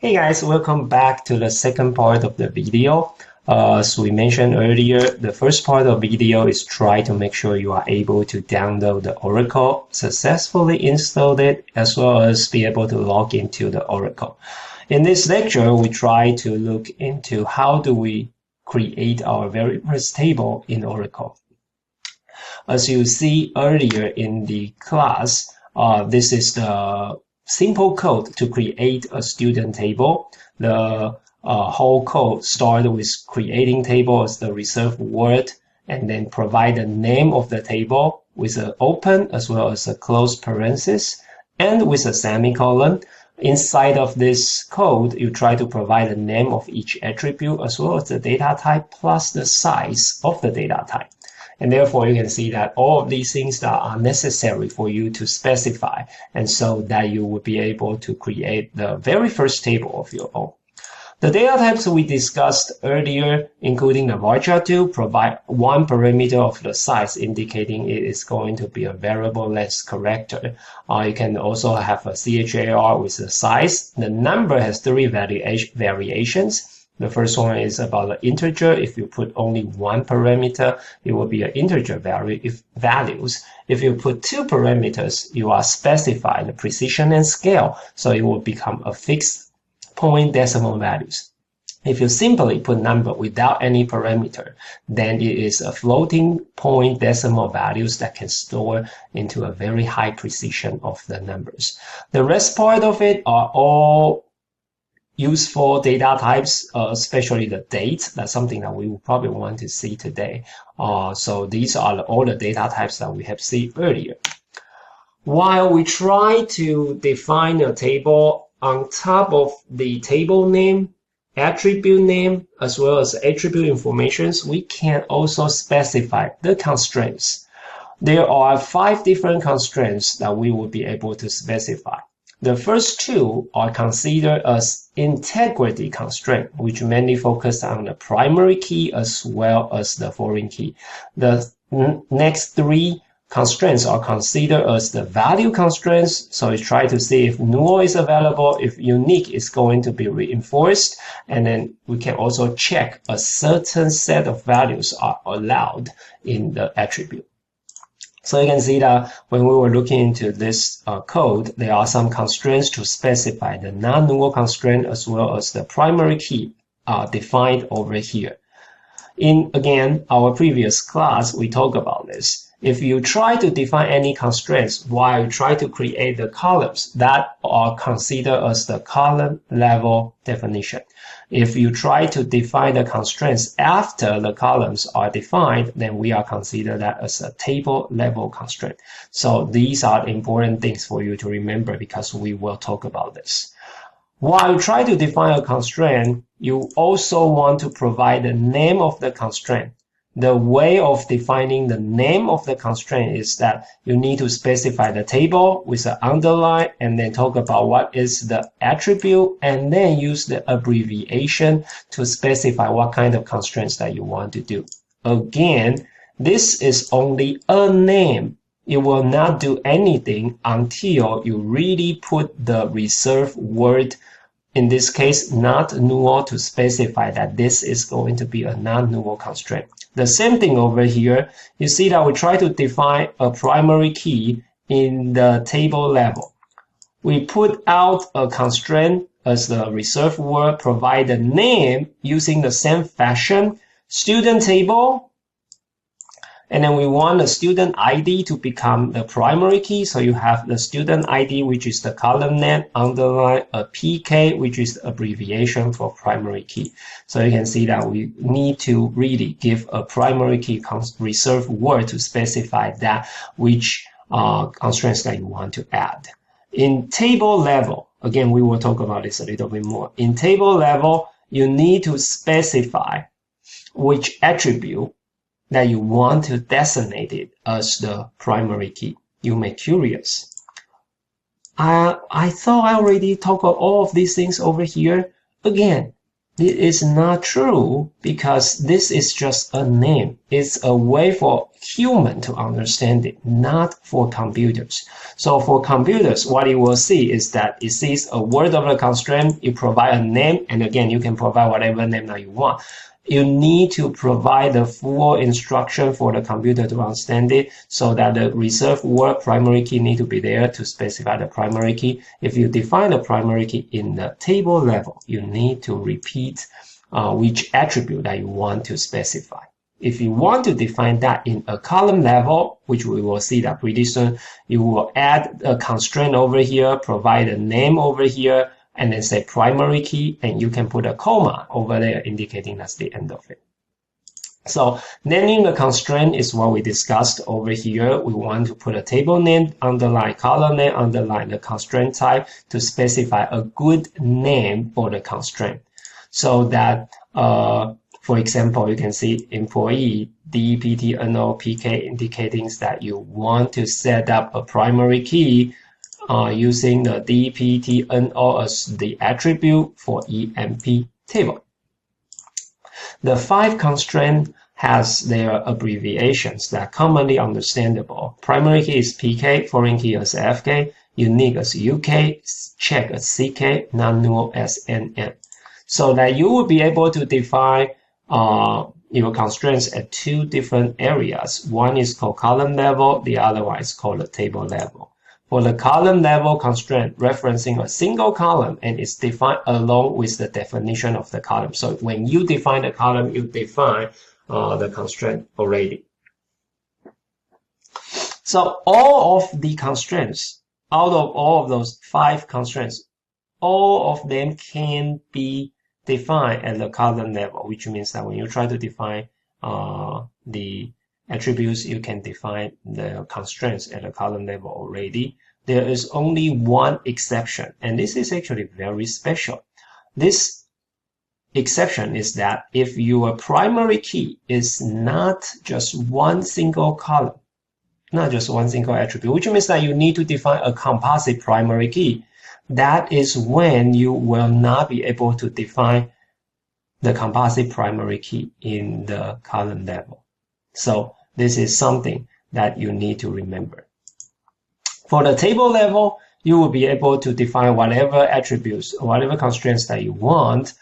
Hey guys, welcome back to the second part of the video. As we mentioned earlier, the first part of the video is try to make sure you are able to download the Oracle, successfully install it, as well as be able to log into the Oracle. In this lecture, we try to look into how do we create our very first table in Oracle. As you see earlier in the class, this is the simple code to create a student table. The whole code starts with creating table as the reserved word, and then provide the name of the table with an open as well as a closed parenthesis and with a semicolon. Inside of this code, you try to provide the name of each attribute as well as the data type plus the size of the data type. And therefore, you can see that all of these things that are necessary for you to specify, and so that you will be able to create the very first table of your own. The data types we discussed earlier, including the varchar 2, provide one parameter of the size, indicating it is going to be a variable length character. You can also have a char with the size. The number has three variations. The first one is about the integer. If you put only one parameter, it will be an integer values. If you put two parameters, you are specifying the precision and scale, so it will become a fixed point decimal values. If you simply put number without any parameter, then it is a floating point decimal values that can store into a very high precision of the numbers. The rest part of it are all useful data types, especially the date. That's something that we will probably want to see today. So these are all the data types that we have seen earlier. While we try to define a table on top of the table name, attribute name, as well as attribute informations, we can also specify the constraints. There are 5 different constraints that we will be able to specify. The first two are considered as integrity constraint, which mainly focus on the primary key as well as the foreign key. The next 3 constraints are considered as the value constraints. So we try to see if null is available, if unique is going to be reinforced, and then we can also check a certain set of values are allowed in the attribute. So you can see that when we were looking into this code, there are some constraints to specify the non-null constraint as well as the primary key defined over here. In, again, our previous class, we talked about this. If you try to define any constraints while you try to create the columns, that are considered as the column level definition. If you try to define the constraints after the columns are defined, then we are considered that as a table level constraint. So these are important things for you to remember because we will talk about this. While you try to define a constraint, you also want to provide the name of the constraint. The way of defining the name of the constraint is that you need to specify the table with an underline and then talk about what is the attribute and then use the abbreviation to specify what kind of constraints that you want to do. Again, this is only a name. It will not do anything until you really put the reserved word, in this case, not null, to specify that this is going to be a non-null constraint. The same thing over here. You see that we try to define a primary key in the table level. We put out a constraint as the reserved word, provide the name using the same fashion, student table, and then we want the student ID to become the primary key. So you have the student ID, which is the column name, underline a PK, which is the abbreviation for primary key. So you can see that we need to really give a primary key reserved word to specify that which constraints that you want to add. In table level, again, we will talk about this a little bit more. In table level, you need to specify which attribute that you want to designate it as the primary key. You may curious. I thought I already talked about all of these things over here. Again, it is not true because this is just a name. is a way for human to understand it, not for computers. So for computers, what you will see is that it sees a word of the constraint, you provide a name, and again, you can provide whatever name that you want. You need to provide the full instruction for the computer to understand it, so that the reserved word primary key need to be there to specify the primary key. If you define the primary key in the table level, you need to repeat which attribute that you want to specify. If you want to define that in a column level, which we will see that pretty soon, you will add a constraint over here, provide a name over here, and then say primary key, and you can put a comma over there indicating that's the end of it. So naming the constraint is what we discussed over here. We want to put a table name, underline column name, underline the constraint type to specify a good name for the constraint. So that, for example, you can see employee DEPT_NO_PK indicating that you want to set up a primary key using the DEPT_NO as the attribute for EMP table. The 5 constraint has their abbreviations that are commonly understandable. Primary key is PK, foreign key as FK, unique as UK, check as CK, non-null as NN. So that you will be able to define your constraints at 2 different areas. One is called column level, the other one is called the table level. For the column level constraint, referencing a single column and it's defined along with the definition of the column. So when you define the column, you define the constraint already. So all of the constraints, out of all of those 5 constraints, all of them can be defined at the column level, which means that when you try to define the attributes, you can define the constraints at the column level already. There is only one exception, and this is actually very special. This exception is that if your primary key is not just one single column, not just one single attribute, which means that you need to define a composite primary key, that is when you will not be able to define the composite primary key in the column level. So this is something that you need to remember. For the table level, you will be able to define whatever attributes, whatever constraints that you want.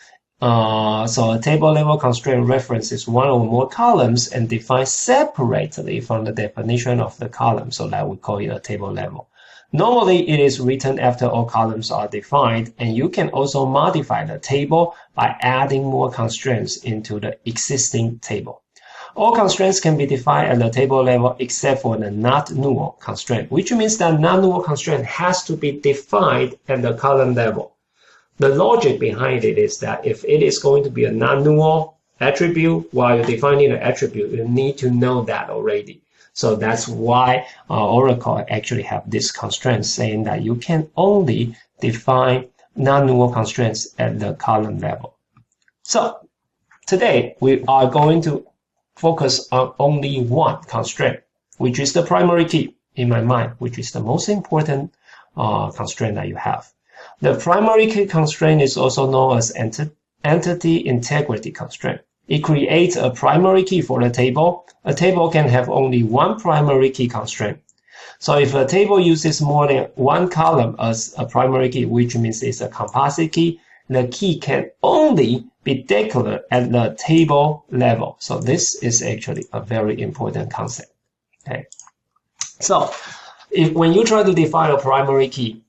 So a table level constraint references one or more columns and defines separately from the definition of the column, so that we call it a table level. Normally, it is written after all columns are defined, and you can also modify the table by adding more constraints into the existing table. All constraints can be defined at the table level except for the not null constraint, which means that non-null constraint has to be defined at the column level. The logic behind it is that if it is going to be a non-null attribute, while you're defining the attribute, you need to know that already. So that's why Oracle actually have this constraint saying that you can only define non-null constraints at the column level. So today we are going to focus on only one constraint, which is the primary key in my mind, which is the most important constraint that you have. The primary key constraint is also known as entity integrity constraint. It creates a primary key for the table. A table can have only one primary key constraint. So if a table uses more than one column as a primary key, which means it's a composite key, the key can only be declared at the table level. So this is actually a very important concept. Okay. So when you try to define a primary key,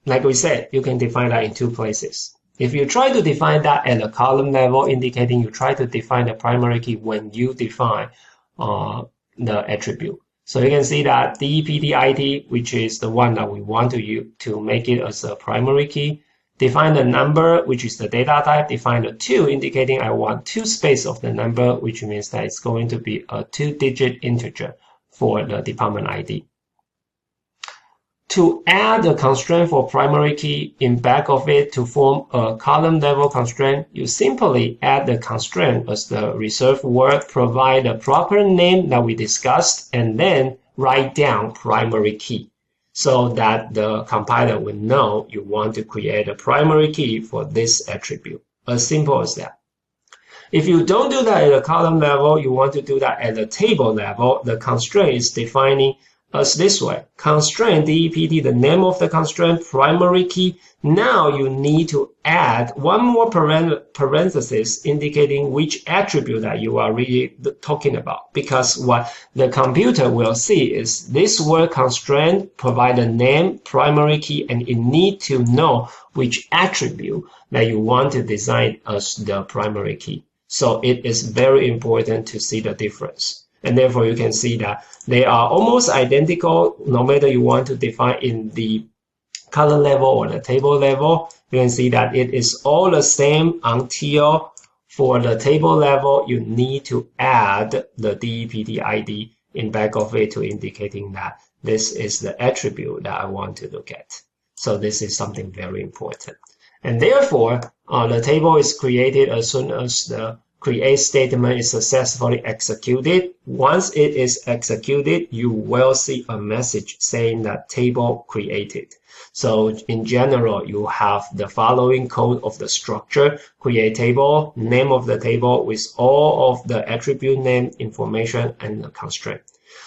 like we said, you can define that in 2 places. If you try to define that at the column level, indicating you try to define the primary key when you define the attribute. So you can see that DEPT_ID, which is the one that we want to use to make it as a primary key. Define the number, which is the data type. Define the 2, indicating I want 2 space of the number, which means that it's going to be a 2-digit integer for the department ID. To add a constraint for primary key in back of it to form a column level constraint, you simply add the constraint as the reserved word, provide the proper name that we discussed, and then write down primary key so that the compiler will know you want to create a primary key for this attribute. As simple as that. If you don't do that at the column level, you want to do that at the table level, the constraint is defining as this way. Constraint, DEPT, the name of the constraint, primary key. Now you need to add one more parenthesis indicating which attribute that you are really talking about. Because what the computer will see is this word constraint provide a name, primary key, and it need to know which attribute that you want to design as the primary key. So it is very important to see the difference. And therefore, you can see that they are almost identical, no matter you want to define in the column level or the table level. You can see that it is all the same until for the table level, you need to add the DEPT ID in back of it to indicating that this is the attribute that I want to look at. So this is something very important. And therefore, the table is created as soon as the create statement is successfully executed. Once it is executed, you will see a message saying that table created. So in general, you have the following code of the structure: create table, name of the table with all of the attribute name, information, and the constraint.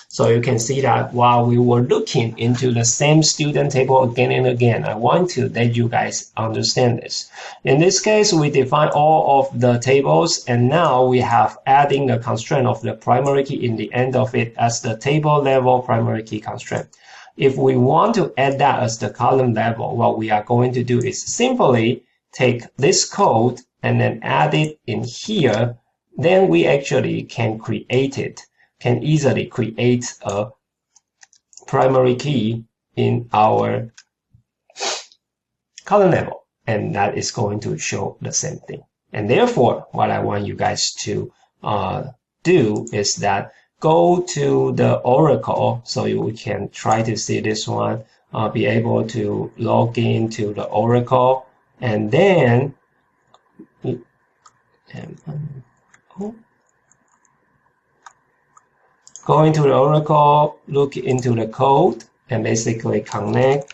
So you can see that while we were looking into the same student table again and again, I want to let you guys understand this. In this case, we define all of the tables, and now we have adding the constraint of the primary key in the end of it as the table level primary key constraint. If we want to add that as the column level, what we are going to do is simply take this code and then add it in here. Then we actually can create it. Can easily create a primary key in our column level, and that is going to show the same thing. And therefore, what I want you guys to do is that go to the Oracle, so you can try to see this one, be able to log into the Oracle, and then go into the Oracle, look into the code, and basically connect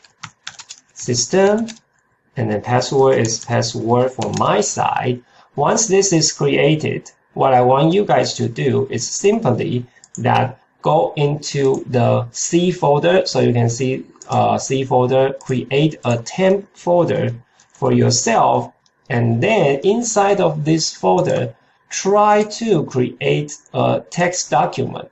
system, and then password is password for my side. Once this is created, what I want you guys to do is simply that go into the C folder. So you can see C folder, create a temp folder for yourself, and then inside of this folder, try to create a text document.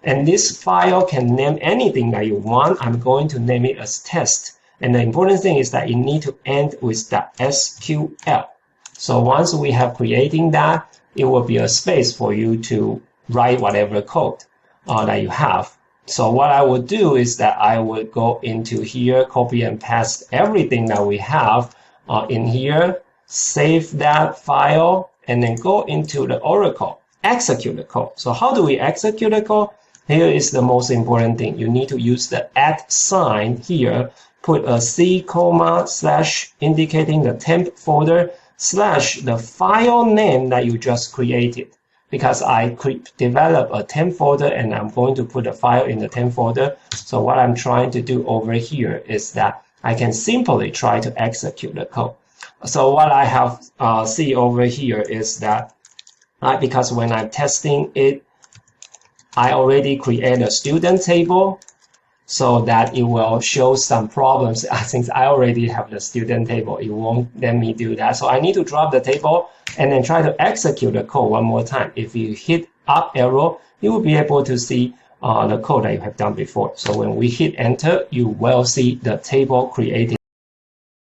And this file can name anything that you want. I'm going to name it as test. And the important thing is that you need to end with the SQL. So once we have creating that, it will be a space for you to write whatever code that you have. So what I would do is that I would go into here, copy and paste everything that we have in here, save that file, and then go into the Oracle, execute the code. So how do we execute the code? Here is the most important thing. You need to use the @ sign here, put a C comma slash indicating the temp folder slash the file name that you just created. Because I develop a temp folder and I'm going to put a file in the temp folder. So what I'm trying to do over here is that I can simply try to execute the code. So what I have see over here is that because when I'm testing it, I already create a student table so that it will show some problems. Since I already have the student table, it won't let me do that. So I need to drop the table and then try to execute the code one more time. If you hit up arrow, you will be able to see the code that you have done before. So when we hit enter, you will see the table created.